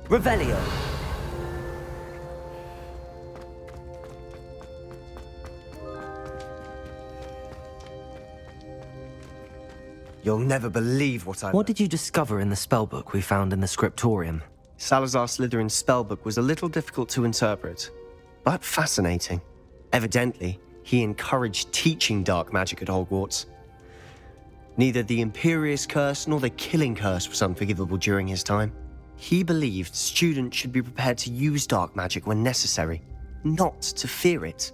Revelio. You'll never believe what I... What did you discover in the spellbook we found in the scriptorium? Salazar Slytherin's spellbook was a little difficult to interpret, but fascinating. Evidently, he encouraged teaching dark magic at Hogwarts. Neither the Imperious Curse nor the Killing Curse was unforgivable during his time. He believed students should be prepared to use dark magic when necessary, not to fear it.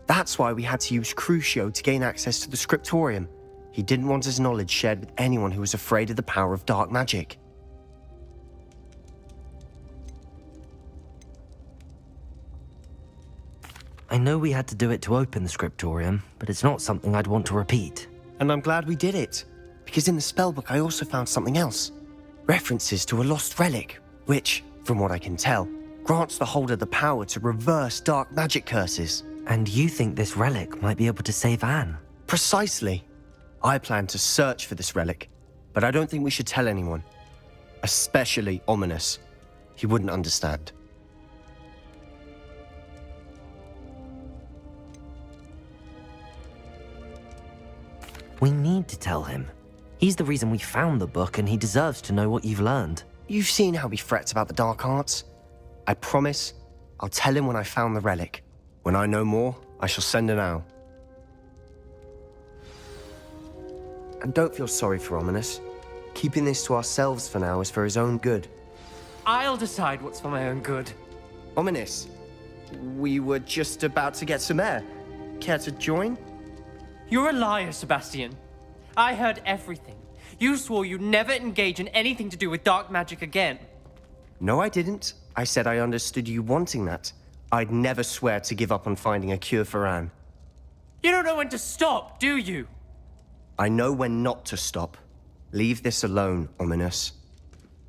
That's why we had to use Crucio to gain access to the scriptorium. He didn't want his knowledge shared with anyone who was afraid of the power of dark magic. I know we had to do it to open the scriptorium, but it's not something I'd want to repeat. And I'm glad we did it, because in the spellbook I also found something else. References to a lost relic, which, from what I can tell, grants the holder the power to reverse dark magic curses. And you think this relic might be able to save Anne? Precisely. I plan to search for this relic, but I don't think we should tell anyone. Especially Ominous. He wouldn't understand. We need to tell him. He's the reason we found the book, and he deserves to know what you've learned. You've seen how he frets about the dark arts. I promise I'll tell him when I found the relic. When I know more, I shall send an owl. And don't feel sorry for Ominous. Keeping this to ourselves for now is for his own good. I'll decide what's for my own good. Ominous, we were just about to get some air. Care to join? You're a liar, Sebastian. I heard everything. You swore you'd never engage in anything to do with dark magic again. No, I didn't. I said I understood you wanting that. I'd never swear to give up on finding a cure for Anne. You don't know when to stop, do you? I know when not to stop. Leave this alone, Ominous.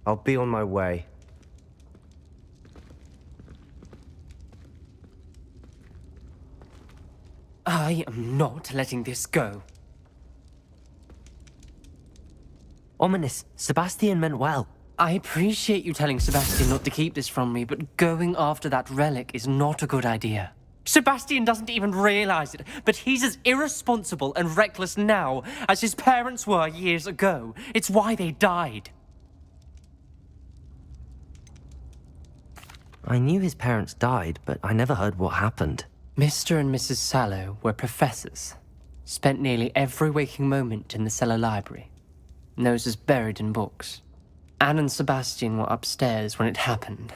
I'll be on my way. I am not letting this go. Ominous, Sebastian meant well. I appreciate you telling Sebastian not to keep this from me, but going after that relic is not a good idea. Sebastian doesn't even realize it, but he's as irresponsible and reckless now as his parents were years ago. It's why they died. I knew his parents died, but I never heard what happened. Mr. and Mrs. Sallow were professors, spent nearly every waking moment in the cellar library, noses buried in books. Anne and Sebastian were upstairs when it happened.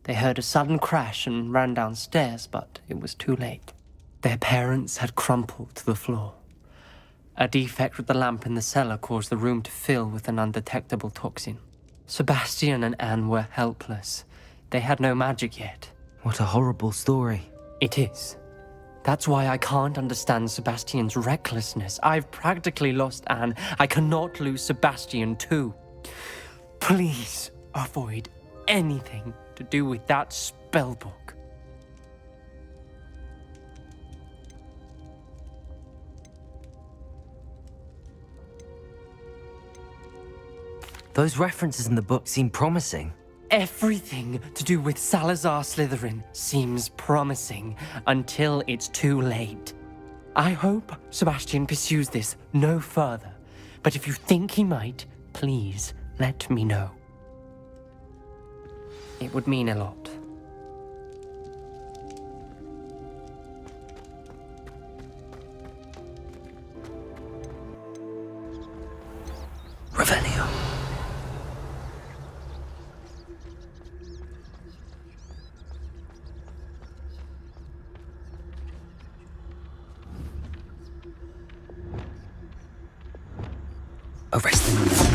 They heard a sudden crash and ran downstairs, but it was too late. Their parents had crumpled to the floor. A defect with the lamp in the cellar caused the room to fill with an undetectable toxin. Sebastian and Anne were helpless. They had no magic yet. What a horrible story. It is. That's why I can't understand Sebastian's recklessness. I've practically lost Anne. I cannot lose Sebastian too. Please avoid anything to do with that spellbook. Those references in the book seem promising. Everything to do with Salazar Slytherin seems promising until it's too late. I hope Sebastian pursues this no further, but if you think he might, please let me know. It would mean a lot. Revelio. Arrest them.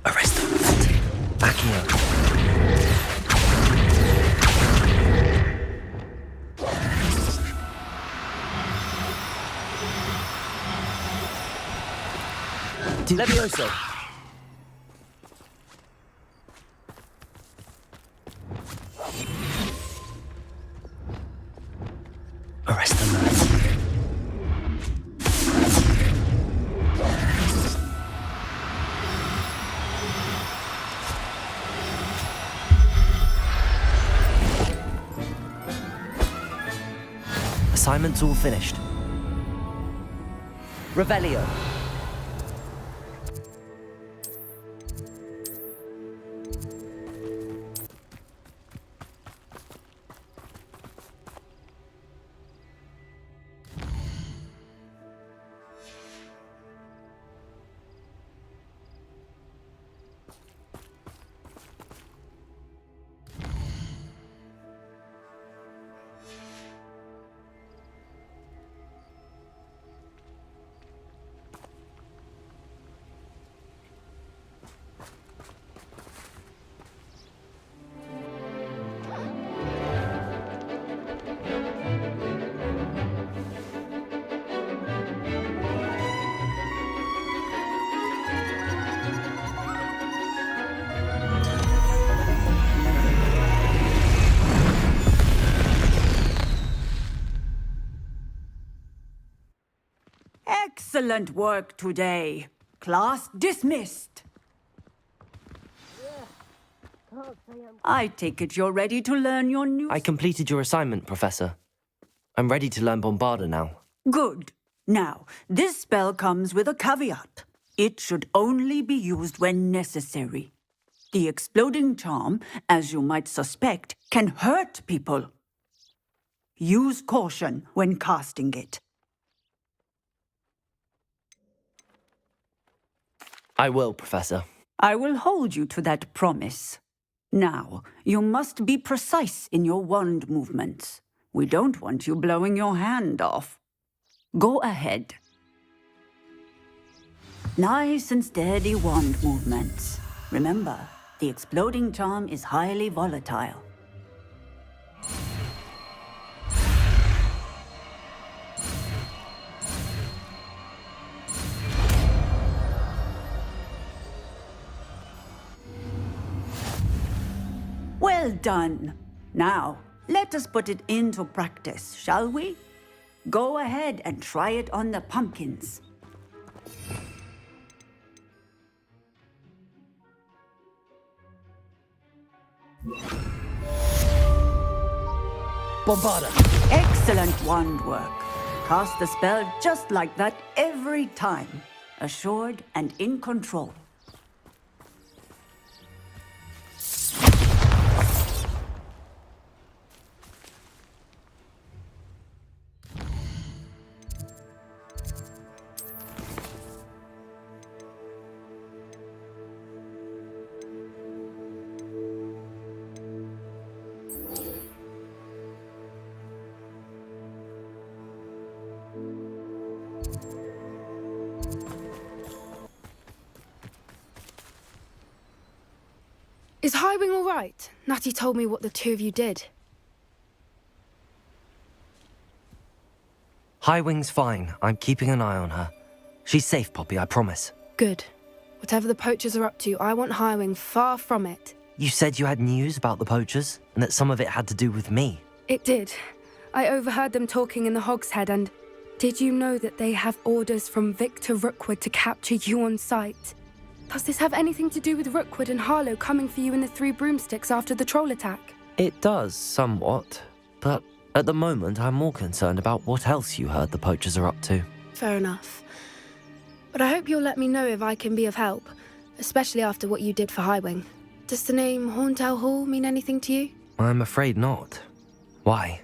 Arrest them. Back here. Levioso! assignment's all finished. Revelio. Excellent work today. Class dismissed. I take it you're ready to learn your new... I completed your assignment, Professor. I'm ready to learn Bombarda now. Good. Now, this spell comes with a caveat. It should only be used when necessary. The exploding charm, as you might suspect, can hurt people. Use caution when casting it. I will, Professor. I will hold you to that promise. Now, you must be precise in your wand movements. We don't want you blowing your hand off. Go ahead. Nice and steady wand movements. Remember, the exploding charm is highly volatile. Well done. Now, let us put it into practice, shall we? Go ahead and try it on the pumpkins. Bombarda! Excellent wand work. Cast the spell just like that every time. Assured and in control. Is Highwing all right? Natty told me what the two of you did. Highwing's fine. I'm keeping an eye on her. She's safe, Poppy, I promise. Good. Whatever the poachers are up to, I want Highwing far from it. You said you had news about the poachers, and that some of it had to do with me. It did. I overheard them talking in the Hogshead, and did you know that they have orders from Victor Rookwood to capture you on sight? Does this have anything to do with Rookwood and Harlow coming for you in the Three Broomsticks after the troll attack? It does, somewhat. But at the moment, I'm more concerned about what else you heard the poachers are up to. Fair enough. But I hope you'll let me know if I can be of help, especially after what you did for Highwing. Does the name Horntail Hall mean anything to you? I'm afraid not. Why?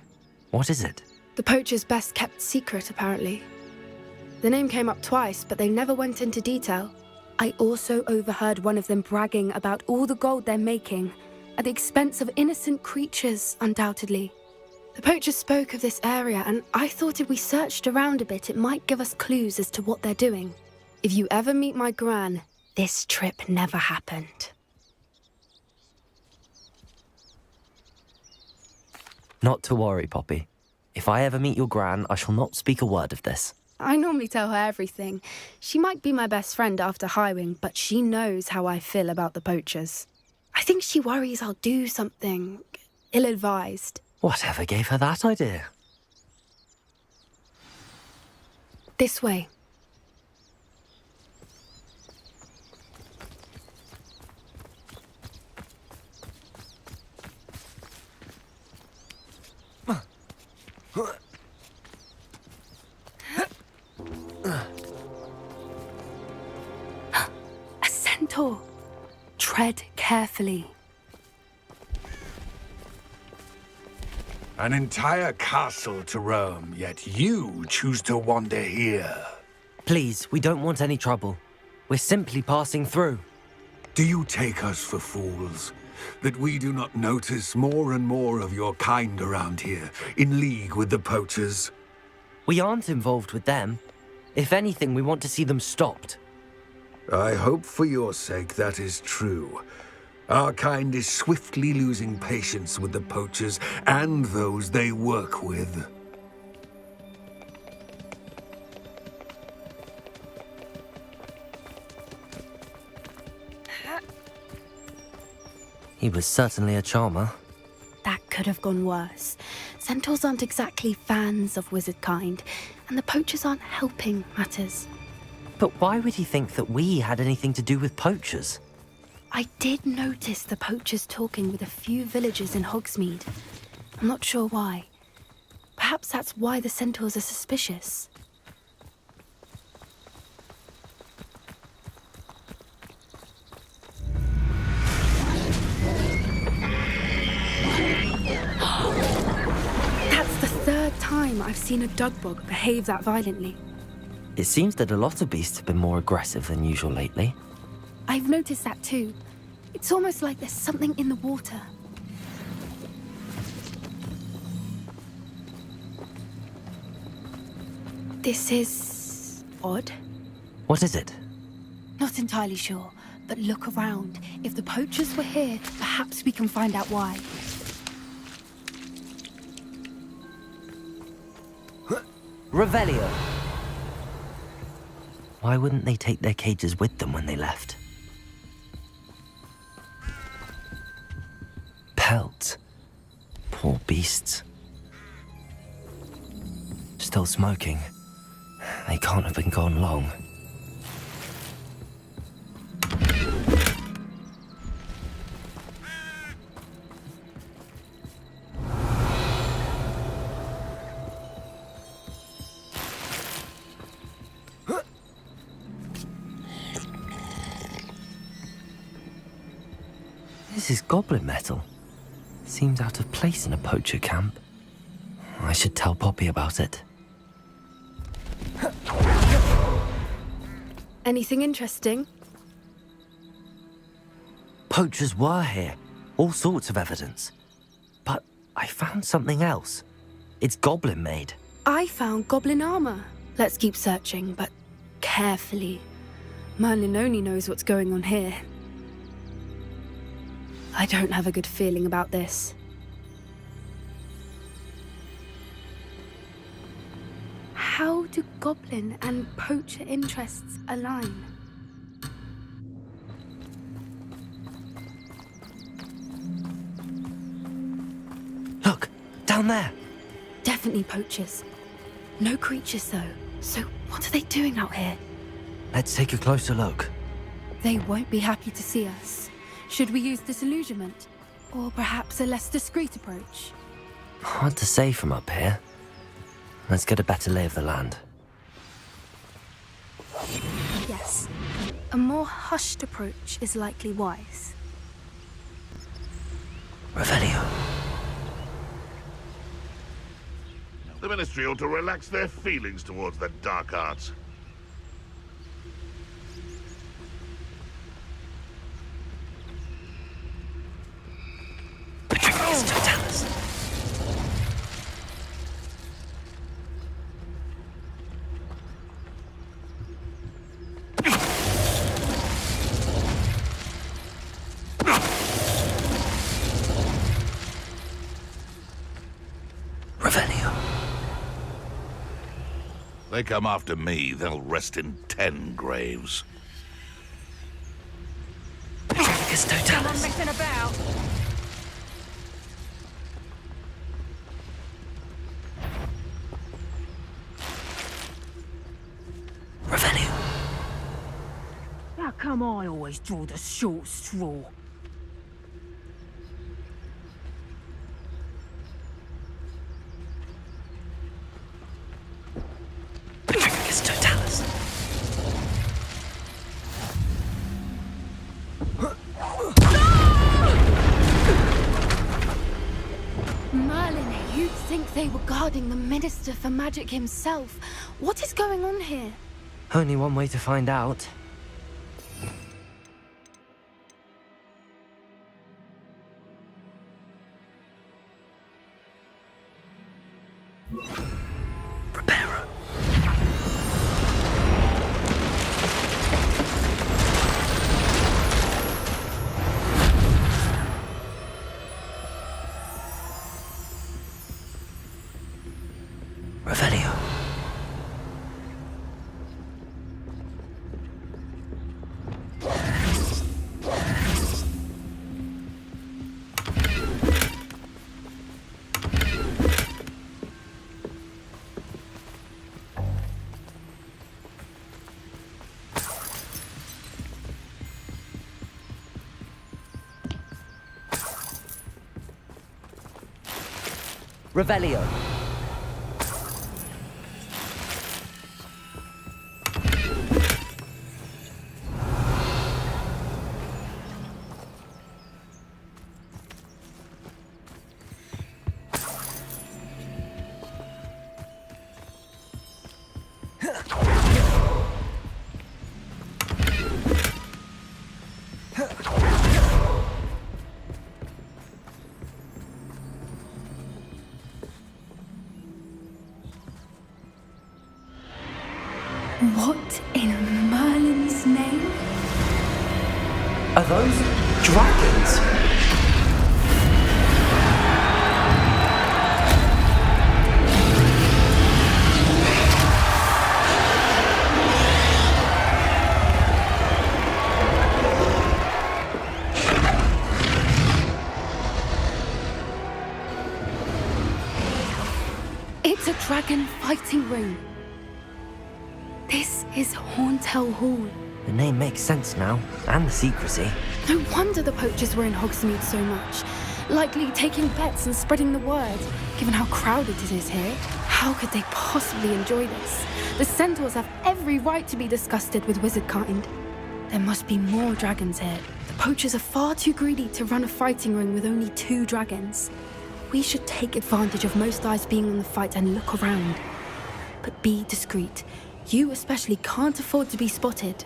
What is it? The poacher's best kept secret, apparently. The name came up twice, but they never went into detail. I also overheard one of them bragging about all the gold they're making, at the expense of innocent creatures, undoubtedly. The poachers spoke of this area, and I thought if we searched around a bit, it might give us clues as to what they're doing. If you ever meet my gran, this trip never happened. Not to worry, Poppy. If I ever meet your gran, I shall not speak a word of this. I normally tell her everything. She might be my best friend after Highwing, but she knows how I feel about the poachers. I think she worries I'll do something ill-advised. Whatever gave her that idea? This way. A centaur! Tread carefully. An entire castle to roam, yet you choose to wander here. Please, we don't want any trouble. We're simply passing through. Do you take us for fools? That we do not notice more and more of your kind around here, in league with the poachers? We aren't involved with them. If anything, we want to see them stopped. I hope for your sake that is true. Our kind is swiftly losing patience with the poachers and those they work with. He was certainly a charmer. That could have gone worse. Centaurs aren't exactly fans of wizard kind, and the poachers aren't helping matters. But why would he think that we had anything to do with poachers? I did notice the poachers talking with a few villagers in Hogsmeade. I'm not sure why. Perhaps that's why the centaurs are suspicious. That's the third time I've seen a dugbog behave that violently. It seems that a lot of beasts have been more aggressive than usual lately. I've noticed that too. It's almost like there's something in the water. This is odd. What is it? Not entirely sure, but look around. If the poachers were here, perhaps we can find out why. Revelio! Why wouldn't they take their cages with them when they left? Pelts. Poor beasts. Still smoking. They can't have been gone long. This is goblin metal. Seems out of place in a poacher camp. I should tell Poppy about it. Anything interesting? Poachers were here. All sorts of evidence. But I found something else. It's goblin made. I found goblin armor. Let's keep searching, but carefully. Merlin only knows what's going on here. I don't have a good feeling about this. How do goblin and poacher interests align? Look, down there. Definitely poachers. No creatures though. So what are they doing out here? Let's take a closer look. They won't be happy to see us. Should we use disillusionment? Or perhaps a less discreet approach? Hard to say from up here. Let's get a better lay of the land. Yes. A more hushed approach is likely wise. Revelio. The Ministry ought to relax their feelings towards the dark arts. Patricius Totalis. Revelio. They come after me, they'll rest in 10 graves. Patricius Totalis. Messing about. Revelio. How come I always draw the short straw? Patricius Totalis. You'd think they were guarding the Minister for Magic himself. What is going on here? Only one way to find out. Prepare. Revelio. Revelio. What in Merlin's name? Are those dragons? It's a dragon fighting ring. This is Horntail Hall. The name makes sense now, and the secrecy. No wonder the poachers were in Hogsmeade so much. Likely taking bets and spreading the word, given how crowded it is here. How could they possibly enjoy this? The centaurs have every right to be disgusted with wizard kind. There must be more dragons here. The poachers are far too greedy to run a fighting ring with only 2 dragons. We should take advantage of most eyes being on the fight and look around. But be discreet. You especially can't afford to be spotted.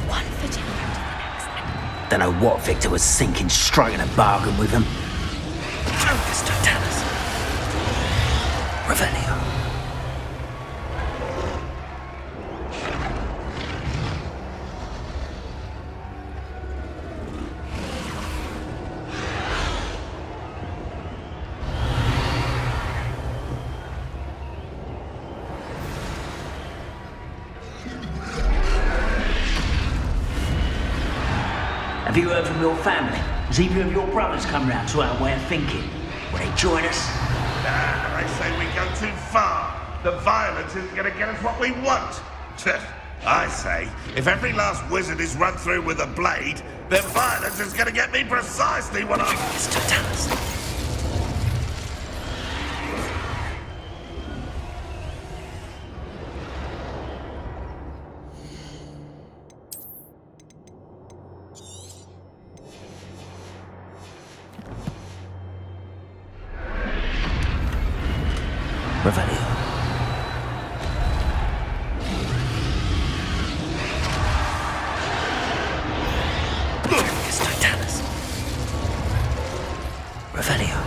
One foot in front of the next. Don't know what Victor was thinking, striking a bargain with him. Focus, Totalis. Revelio. Have you heard from your family? Has either of your brothers come round to our way of thinking? Will they join us? Nah, they say we go too far. The violence isn't going to get us what we want. I say, if every last wizard is run through with a blade, then violence is going to get me precisely what I... It's Totalis. Revelio. It's Totalis. Revelio.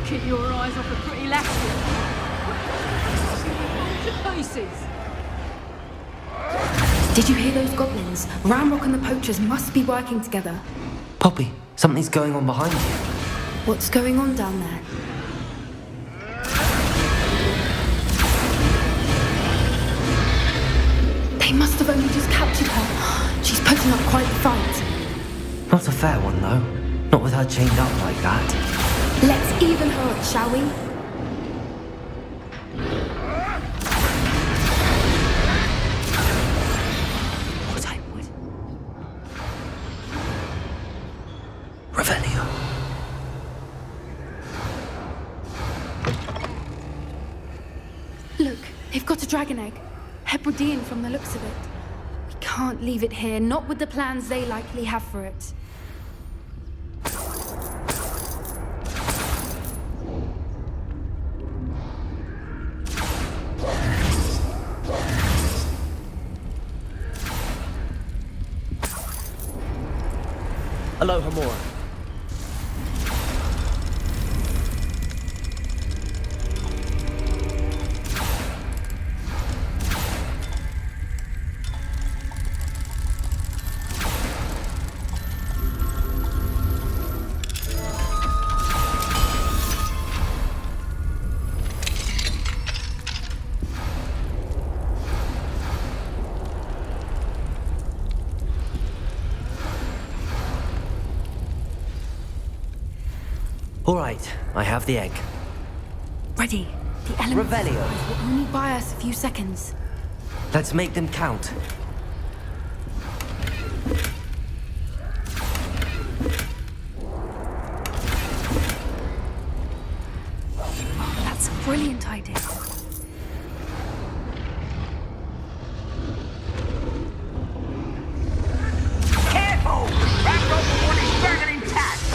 Keep your eyes off the pretty lassie. To pieces. Did you hear those goblins? Ramrock and the poachers must be working together. Poppy, something's going on behind you. What's going on down there? They must have only just captured her. She's putting up quite the fight. Not a fair one, though. Not with her chained up like that. Let's even her up, shall we? They've got a dragon egg. Hebridean from the looks of it. We can't leave it here, not with the plans they likely have for it. Aloha Mora. All right, I have the egg. Ready. The elements Revelio. will only buy us a few seconds. Let's make them count. That's a brilliant idea. Careful! Wrap up the one is dragon intact!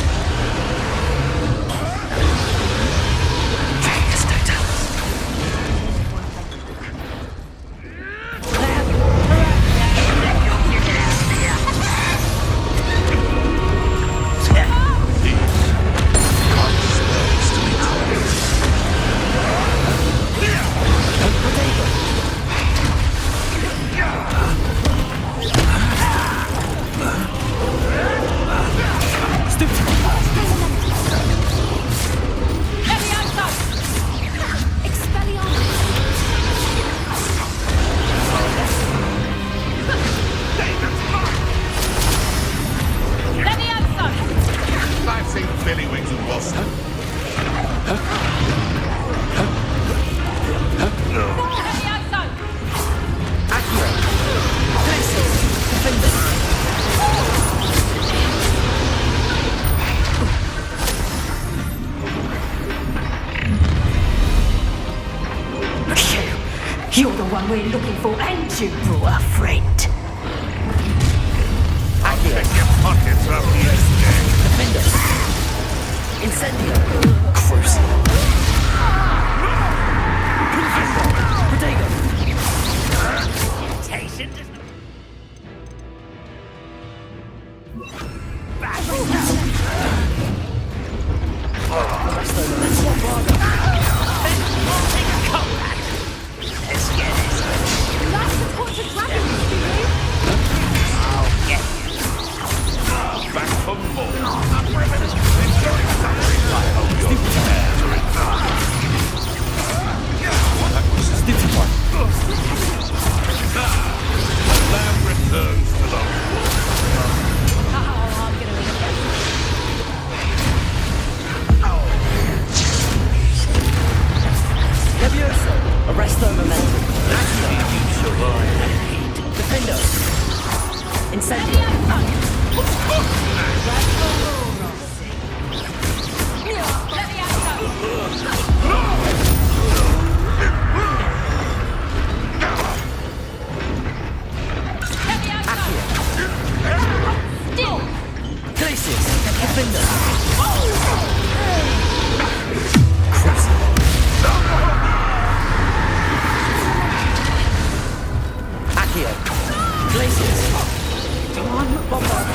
I've seen Billy Wings and Boston. You're the one we're looking for, and you brought a friend. I'll pick your pockets up, you stick. Defender. Incendio. Crucible. Protego. Back for more. Enjoy something. I hope your prayers are enough. That was a stupid one. The lamb returns to the Levioso. Arresto momentum. you survive. Defendo. Incendio. Glacius. Defender. Crucible. Accio. Glacius. Bombard.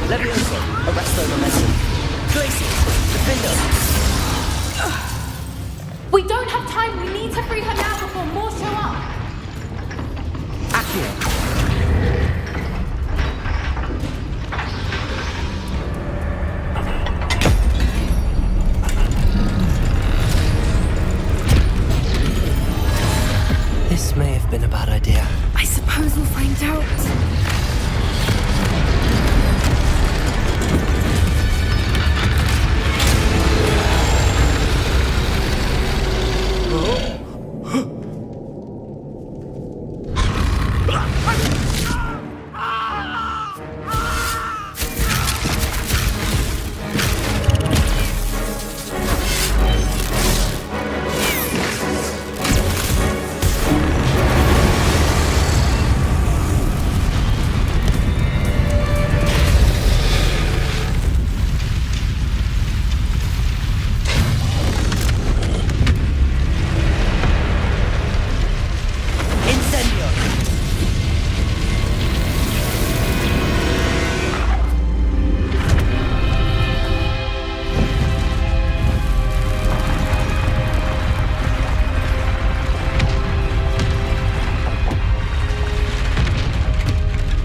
Levioso. Arresto momentum. Glacius. Defender. We don't have time. We need to free her now before more show up. Accio. This may have been a bad idea. I suppose we'll find out.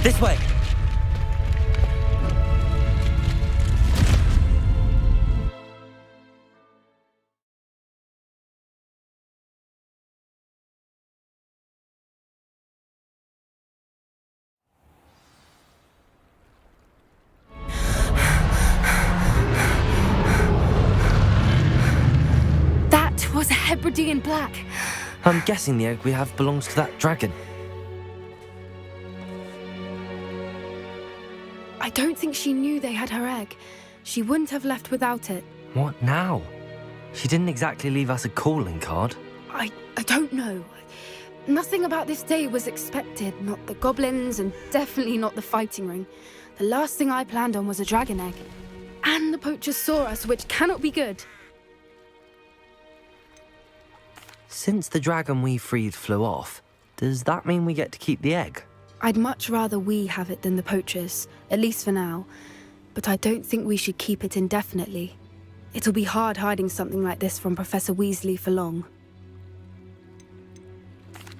This way! That was a Hebridean black. I'm guessing the egg we have belongs to that dragon. I don't think she knew they had her egg. She wouldn't have left without it. What now? She didn't exactly leave us a calling card. I don't know. Nothing about this day was expected. Not the goblins, and definitely not the fighting ring. The last thing I planned on was a dragon egg. And the poachers saw us, which cannot be good. Since the dragon we freed flew off, does that mean we get to keep the egg? I'd much rather we have it than the poachers, at least for now. But I don't think we should keep it indefinitely. It'll be hard hiding something like this from Professor Weasley for long.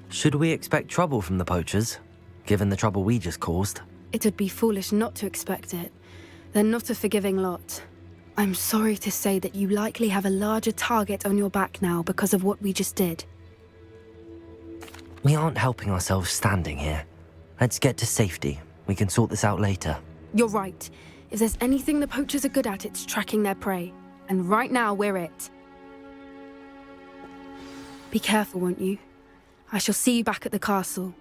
Should we expect trouble from the poachers, given the trouble we just caused? It would be foolish not to expect it. They're not a forgiving lot. I'm sorry to say that you likely have a larger target on your back now because of what we just did. We aren't helping ourselves standing here. Let's get to safety. We can sort this out later. You're right. If there's anything the poachers are good at, it's tracking their prey. And right now, we're it. Be careful, won't you? I shall see you back at the castle.